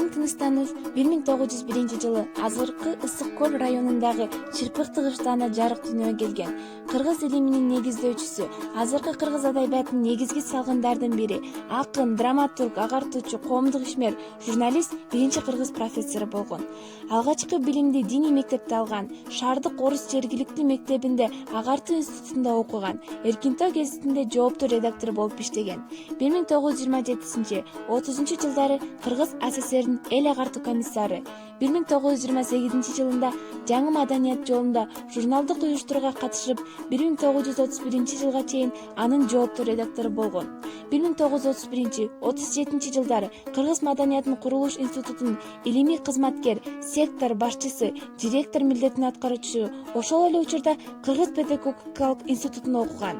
Касым Тыныстанов 1901 азыркы Ысык көл районундагы Чырпыкты кыштагында жарык дүйнөгө келген. Кыргыз илиминин негиздөөчүсү, азыркы кыргыз адабиятынын негизги салгындардын бири, акын, драматург, агартуучу, коомдук ишмер, журналист, биринчи кыргыз профессору болгон. Алгачкы билимди диний мектепте алган, шаардык орус жергиликтүү мектебинде агартуу институтунда окуган, Эркинтоо гезитинде жооптуу редактор болуп иштеген. 1927-30 жылдары Кыргыз СССРдин эл агартуу комиссары, 1928 жылында жаңы маданият жолунда журналдык уюштурууга катышып, 1931 жылга чейин анын жооптуу редактору болгон. 1931-37 жылдары Кыргыз маданиятынын курулуш институтунун илимий кызматкер, сектор башчысы, директор милдетин аткаруучусу, ошол эле учурда Кыргыз педагогикалык институтунда окуган.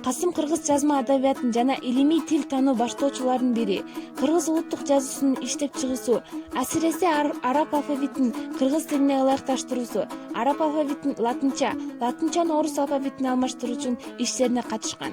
Касым кыргыз жазма адабиятын жана илимий тил тануу баштоочулардын бири. Кыргыз улуттук жазуусунун иштеп чыгуусу, асиресе араб алфавитин кыргыз тилине ылайыкташтыруусу, араб алфавитин латынчаны орус алфавитине алмаштыруу үчүн иштерине катышкан.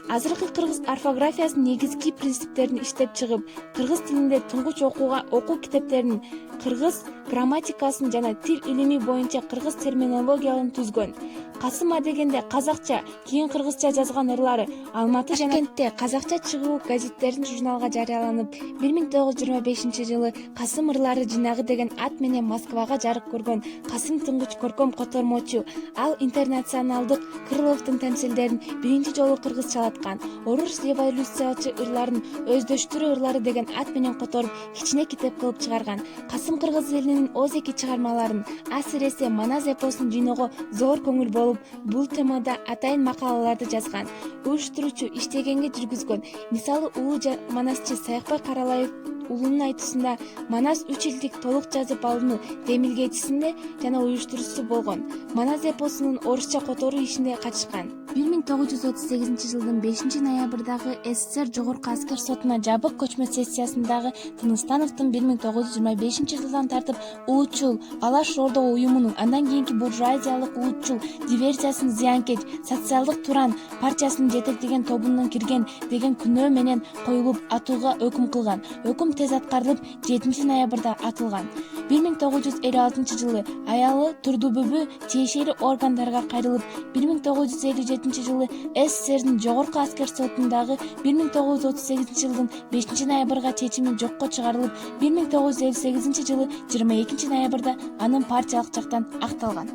Азыркы кыргыз орфографиясынын негизги принциптерин иштеп чыгып, кыргыз тилинде туңгуч окуу китептерин, кыргыз грамматикасын жана тил илими боюнча кыргыз терминологияларын түзгөн. Касым адегенде казакча, кийин кыргызча жазган ырлары Алматы жана Ташкентте казакча чыгуу газеттердин журналга жарыяланып, 1925 жылы Касым ырлары жинагы деген ат менен Москвага жарык көргөн Касым Туңгуч көркөм котормочу. Ал интернационалдык Крыловдун темсилдерин биринчи жолу кыргызчалаткан. Орус революциячы ырларын Өздöштүрүү ырлары деген ат менен которуп, кичине китеп кылып чыгарган. Касым кыргыз элинин озеки чыгармаларын, асиресе Манас эпосун жыйноого зор көңүл болуп, бул темада атайын макалаларды жазган. Уюштуруучу иштегенге жүргүзгөн. Мисалы, улуу манасчы Саякбай Каралаев улунун айтуусунда Манас 3 илдик толук жазып алууну демилгечисинде жана уюштуруусу болгон. Манас эпосунун орусча которуу ишинде катышкан. 1938 жылдын 5 ноябрдагы СССР Жогорку аскер сотуна жабык көчмө сессиясындагы Тыныстановдун 1925 жылдан тартып улутчул Алаш Ордо уюмунун, андан кийинки буржуазиялык улутчул диверсиясынын зыянкеч социалдык Туран партиясынын жетектеген тобунан кирген деген күнөө менен коюлуп атууга өкүм кылган. Өкүм тез аткарылып 7 ноябрда атылган. 1956 жылы аялы Турдубүбү тиешелүү органдарга кайрылып, 1957 жылы СССРдин Жогорку аскер сотундагы 1938 жылдын 5 ноябрга чечими жокко чыгарылып, 1958 жылы 22 ноябрда анын партиялык жактан акталган.